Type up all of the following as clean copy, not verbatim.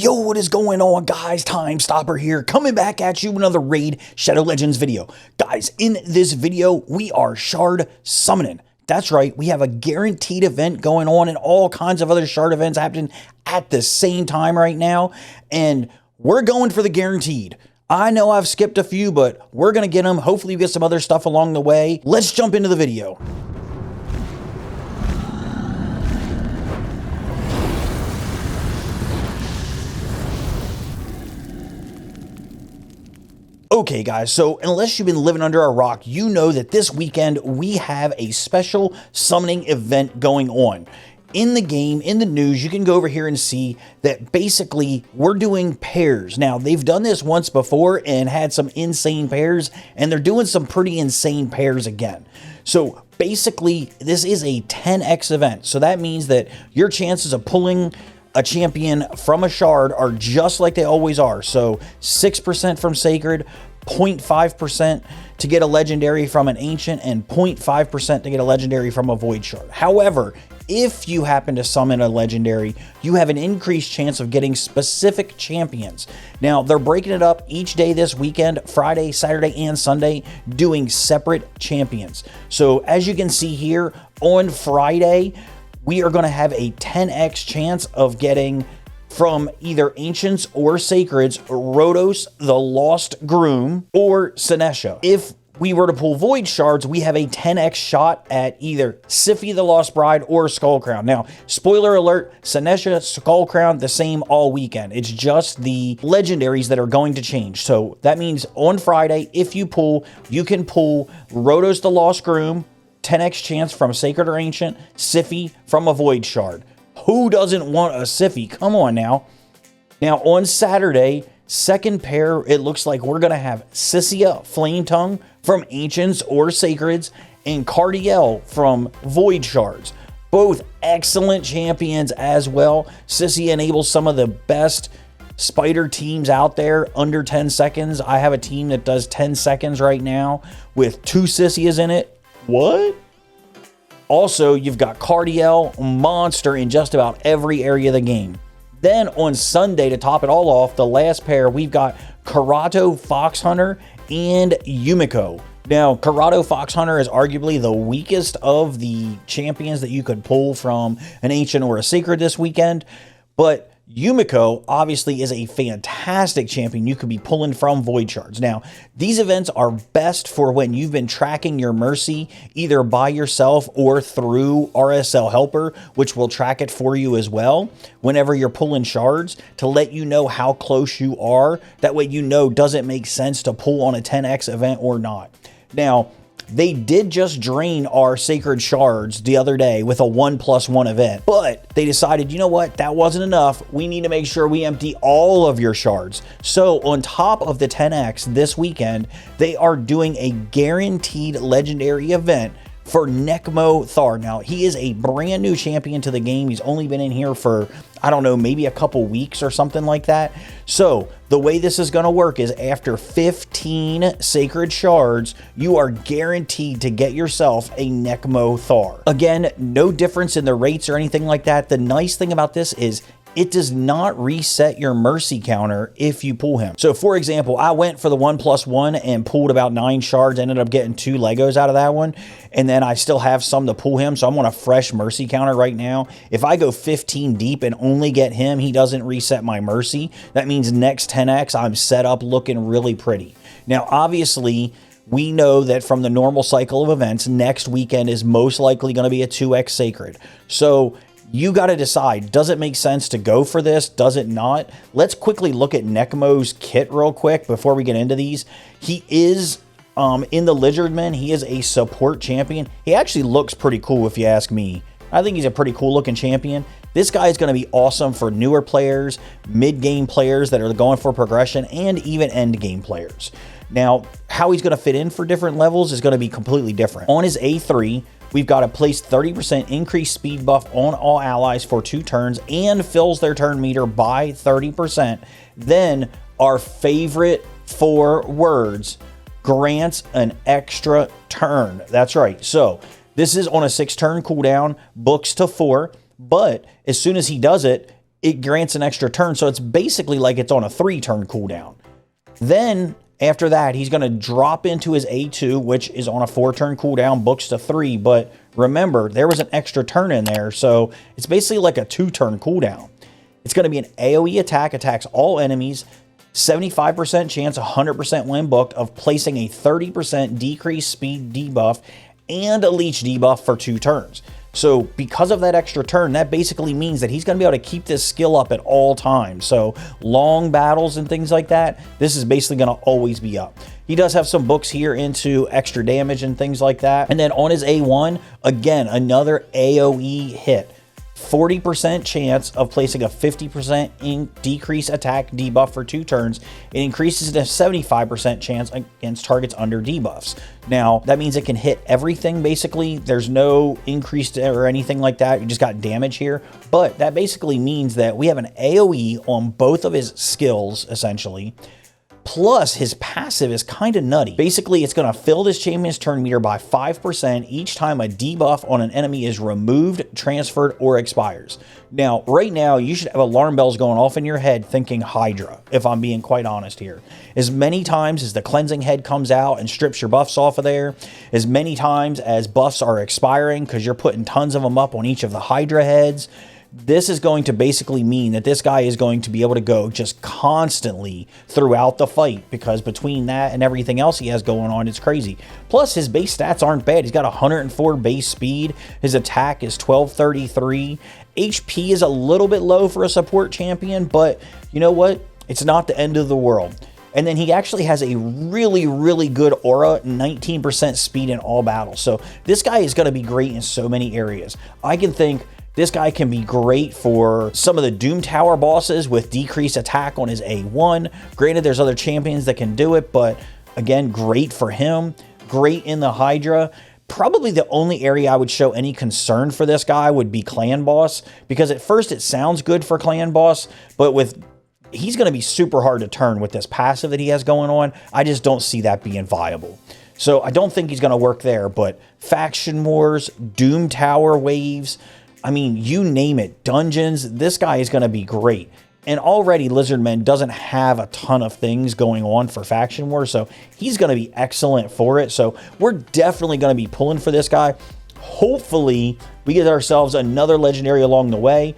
Yo, what is going on, guys? TymeStopper here, coming back at you with another Raid Shadow Legends video. Guys, in this video, we are shard summoning. That's right, we have a guaranteed event going on and all kinds of other shard events happening at the same time right now. And we're going for the guaranteed. I know I've skipped a few, but we're going to get them. Hopefully we get some other stuff along the way. Let's jump into the video. Okay, guys, so unless you've been living under a rock, you know that this weekend we have a special summoning event going on. In the game, in the news, you can go over here and see that basically we're doing pairs. Now, they've done this once before and had some insane pairs, and they're doing some pretty insane pairs again. So basically, this is a 10x event. So that means that your chances of pulling a champion from a shard are just like they always are. So 6% from Sacred, 0.5% to get a legendary from an ancient, and 0.5% to get a legendary from a void shard. However, if you happen to summon a legendary, you have an increased chance of getting specific champions. Now, they're breaking it up each day this weekend, Friday, Saturday, and Sunday, doing separate champions. So as you can see here, on Friday, we are going to have a 10x chance of getting from either Ancients or Sacreds, Rotos, the Lost Groom, or Senesha. If we were to pull Void Shards, we have a 10x shot at either Siphi, the Lost Bride, or Skullcrown. Now, spoiler alert, Senesha, Skullcrown, the same all weekend. It's just the legendaries that are going to change. So that means on Friday, if you pull, you can pull Rotos, the Lost Groom, 10x chance from Sacred or Ancient, Siphi from a Void Shard. Who doesn't want a Siphi? Come on now. Now, on Saturday, second pair, it looks like we're going to have Sissia, Flame Tongue from Ancients or Sacreds, and Cardiel from Void Shards. Both excellent champions as well. Sissia enables some of the best spider teams out there under 10 seconds. I have a team that does 10 seconds right now with 2 Sissias in it. What? Also, you've got Cardiel, monster in just about every area of the game. Then on Sunday, to top it all off, the last pair, we've got Karato Foxhunter and Yumiko. Now, Karato Foxhunter is arguably the weakest of the champions that you could pull from an Ancient or a Sacred this weekend, but Yumiko obviously is a fantastic champion you could be pulling from Void Shards. Now, these events are best for when you've been tracking your Mercy either by yourself or through RSL Helper, which will track it for you as well whenever you're pulling shards to let you know how close you are. That way you know, does it make sense to pull on a 10x event or not. Now, they did just drain our Sacred Shards the other day with a 1+1 event, but they decided, you know what, that wasn't enough. We need to make sure we empty all of your shards. So on top of the 10x this weekend, they are doing a guaranteed legendary event for Nekmo Thaar. Now, he is a brand new champion to the game. He's only been in here for, I don't know, maybe a couple weeks or something like that. So the way this is going to work is after 15 Sacred Shards, you are guaranteed to get yourself a Nekmo Thaar. Again, no difference in the rates or anything like that. The nice thing about this is it does not reset your Mercy counter if you pull him. So for example, I went for the 1+1 and pulled about 9 shards, ended up getting 2 Legos out of that one. And then I still have some to pull him. So I'm on a fresh Mercy counter right now. If I go 15 deep and only get him, he doesn't reset my Mercy. That means next 10x, I'm set up looking really pretty. Now, obviously, we know that from the normal cycle of events, next weekend is most likely going to be a 2x Sacred. So you got to decide, does it make sense to go for this? Does it not? Let's quickly look at Nekmo's kit real quick before we get into these. He is, in the Lizardman, he is a support champion. He actually looks pretty cool if you ask me. I think he's a pretty cool looking champion. This guy is going to be awesome for newer players, mid-game players that are going for progression, and even end-game players. Now, how he's going to fit in for different levels is going to be completely different. On his A3, we've got a place 30% increased speed buff on all allies for 2 turns and fills their turn meter by 30%. Then our favorite 4 words, grants an extra turn. That's right. So this is on a 6-turn cooldown, books to 4, but as soon as he does it, it grants an extra turn. So it's basically like it's on a 3-turn cooldown. Then after that, he's going to drop into his A2, which is on a 4-turn cooldown, books to 3. But remember, there was an extra turn in there. So it's basically like a 2-turn cooldown. It's going to be an AoE attack, attacks all enemies, 75% chance, 100% when booked, of placing a 30% decreased speed debuff and a leech debuff for 2 turns. So because of that extra turn, that basically means that he's going to be able to keep this skill up at all times. So long battles and things like that, this is basically going to always be up. He does have some books here into extra damage and things like that. And then on his A1, again, another AoE hit. 40% chance of placing a 50% decrease attack debuff for 2 turns. It increases to 75% chance against targets under debuffs. Now, that means it can hit everything, basically. There's no increase or anything like that. You just got damage here. But that basically means that we have an AoE on both of his skills, essentially. Plus, his passive is kind of nutty. Basically, it's going to fill this champion's turn meter by 5% each time a debuff on an enemy is removed, transferred, or expires. Now, right now, you should have alarm bells going off in your head thinking Hydra, if I'm being quite honest here. As many times as the cleansing head comes out and strips your buffs off of there, as many times as buffs are expiring because you're putting tons of them up on each of the Hydra heads, this is going to basically mean that this guy is going to be able to go just constantly throughout the fight, because between that and everything else he has going on, it's crazy. Plus, his base stats aren't bad. He's got 104 base speed. His attack is 1233. HP is a little bit low for a support champion, but you know what? It's not the end of the world. And then he actually has a really, really good aura, 19% speed in all battles. So this guy is going to be great in so many areas. I can think this guy can be great for some of the Doom Tower bosses with decreased attack on his A1. Granted, there's other champions that can do it, but again, great for him. Great in the Hydra. Probably the only area I would show any concern for this guy would be Clan Boss, because at first it sounds good for Clan Boss, but he's going to be super hard to turn with this passive that he has going on. I just don't see that being viable. So I don't think he's going to work there, but Faction Wars, Doom Tower waves, I mean, you name it, dungeons, this guy is going to be great. And already Lizardman doesn't have a ton of things going on for Faction Wars, so he's going to be excellent for it. So we're definitely going to be pulling for this guy. Hopefully, we get ourselves another legendary along the way.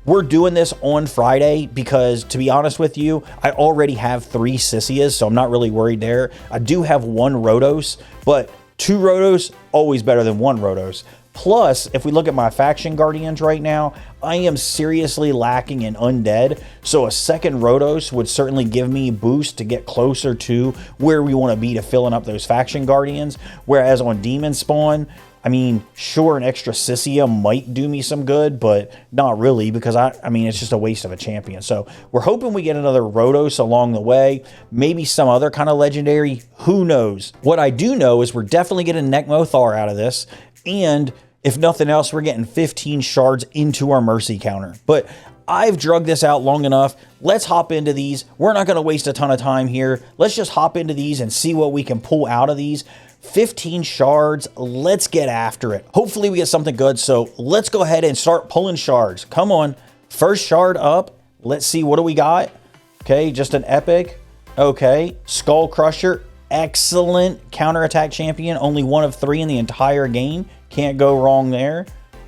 We're doing this on Friday because, to be honest with you, I already have 3 Sissias, so I'm not really worried there. I do have 1 Rotos, but 2 Rotos, always better than 1 Rotos. Plus, if we look at my faction guardians right now, I am seriously lacking in undead. So a second Rotos would certainly give me a boost to get closer to where we want to be to filling up those faction guardians. Whereas on demon spawn, I mean, sure, an extra Sissia might do me some good, but not really, because I mean, it's just a waste of a champion. So we're hoping we get another Rotos along the way, maybe some other kind of legendary, who knows. What I do know is we're definitely getting Nekmo Thaar out of this, and if nothing else, we're getting 15 shards into our mercy counter. But I've drugged this out long enough. Let's hop into these. We're not going to waste a ton of time here. Let's just hop into these and see what we can pull out of these. 15 shards. Let's get after it. Hopefully we get something good. So let's go ahead and start pulling shards. Come on. First shard up. Let's see. What do we got? Okay, just an epic. Okay, Skull Crusher. Excellent counterattack champion. Only 1 of 3 in the entire game. Can't go wrong there.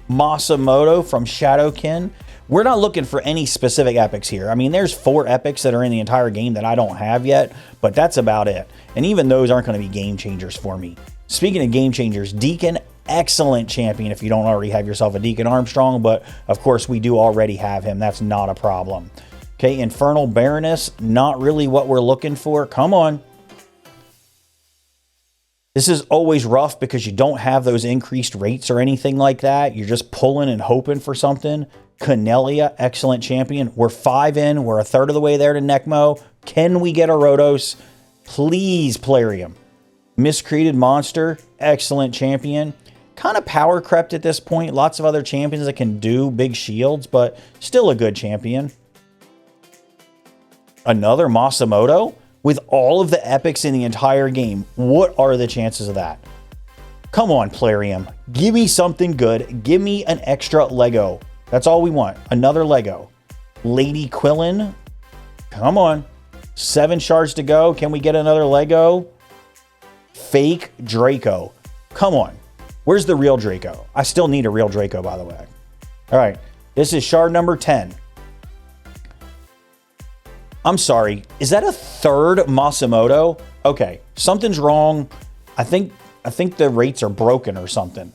Masamoto from Shadowkin. We're not looking for any specific epics here. I mean, there's 4 epics that are in the entire game that I don't have yet, but that's about it. And even those aren't going to be game changers for me. Speaking of game changers, Deacon, excellent champion if you don't already have yourself a Deacon Armstrong, but of course we do already have him. That's not a problem. Okay, Infernal Baroness, not really what we're looking for. Come on. This is always rough because you don't have those increased rates or anything like that. You're just pulling and hoping for something. Cornelia, excellent champion. We're 5 in. We're a third of the way there to Nekmo. Can we get a Rotos? Please, Plarium. Miscreated Monster, excellent champion. Kind of power crept at this point. Lots of other champions that can do big shields, but still a good champion. Another Masamoto? With all of the epics in the entire game, what are the chances of that? Come on, Plarium. Give me something good. Give me an extra Lego. That's all we want. Another Lego. Lady Quillen. Come on. 7 shards to go. Can we get another Lego? Fake Draco. Come on. Where's the real Draco? I still need a real Draco, by the way. All right. This is shard number 10. I'm sorry. Is that a third Masimoto? Okay. Something's wrong. I think the rates are broken or something.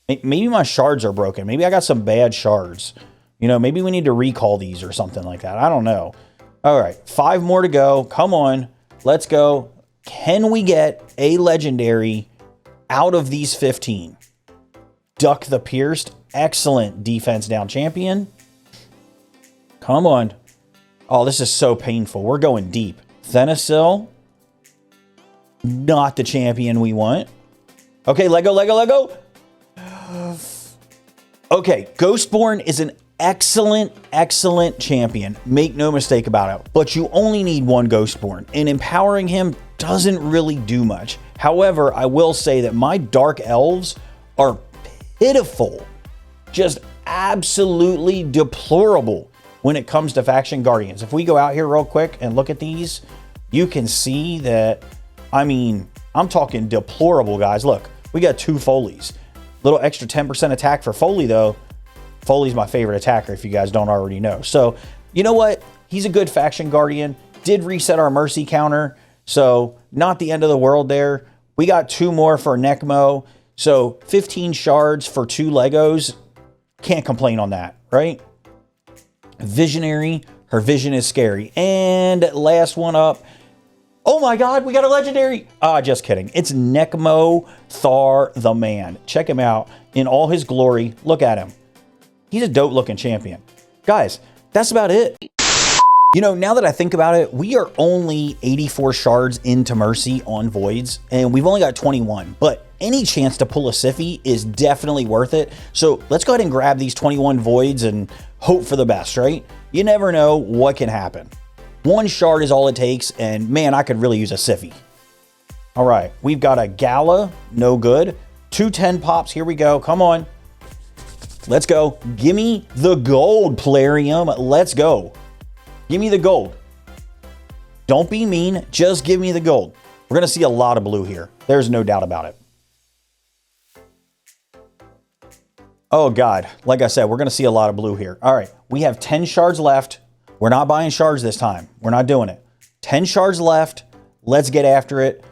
Maybe my shards are broken. Maybe I got some bad shards. You know, maybe we need to recall these or something like that. I don't know. All right, 5 more to go. Come on, let's go. Can we get a legendary out of these 15? Duck the Pierced. Excellent defense down champion. Come on. Oh, this is so painful. We're going deep. Thenasil. Not the champion we want. Okay, Lego. Okay, Ghostborn is an excellent champion. Make no mistake about it. But you only need one Ghostborn, and empowering him doesn't really do much. However, I will say that my Dark Elves are pitiful. Just absolutely deplorable when it comes to Faction Guardians. If we go out here real quick and look at these, you can see that, I mean, I'm talking deplorable, guys. Look, we got 2 Foleys. Little extra 10% attack for Foley, though. Foley's my favorite attacker, if you guys don't already know. So, you know what? He's a good Faction Guardian. Did reset our Mercy counter, so not the end of the world there. We got 2 more for Nekmo. So 15 shards for 2 Legos. Can't complain on that, right? Visionary. Her vision is scary. And last one up. Oh my God, we got a legendary. Just kidding. It's Nekmo Thaar the man. Check him out in all his glory. Look at him. He's a dope looking champion. Guys, that's about it. You know, now that I think about it, we are only 84 shards into Mercy on Voids, and we've only got 21, but any chance to pull a Siffy is definitely worth it. So let's go ahead and grab these 21 Voids and hope for the best, right? You never know what can happen. 1 shard is all it takes, and man, I could really use a Siffy. All right, we've got a Gala, no good. 2 10 pops, here we go, come on. Let's go. Give me the gold, Plarium. Let's go. Give me the gold. Don't be mean. Just give me the gold. We're going to see a lot of blue here. There's no doubt about it. Oh, God. Like I said, we're going to see a lot of blue here. All right. We have 10 shards left. We're not buying shards this time. We're not doing it. 10 shards left. Let's get after it.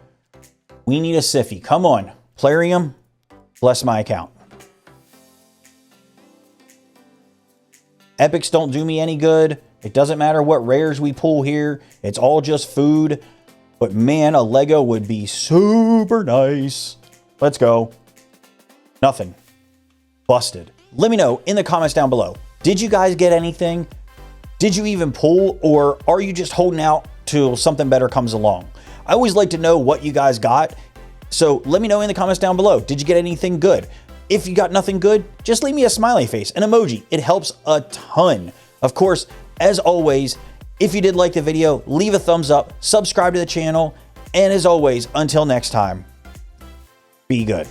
We need a Siffy. Come on. Plarium, bless my account. Epics don't do me any good. It doesn't matter what rares we pull here. It's all just food. But man, a Lego would be super nice. Let's go. Nothing. Busted. Let me know in the comments down below. Did you guys get anything? Did you even pull? Or are you just holding out till something better comes along? I always like to know what you guys got. So let me know in the comments down below. Did you get anything good? If you got nothing good, just leave me a smiley face, an emoji. It helps a ton. Of course, as always, if you did like the video, leave a thumbs up, subscribe to the channel, and as always, until next time, be good.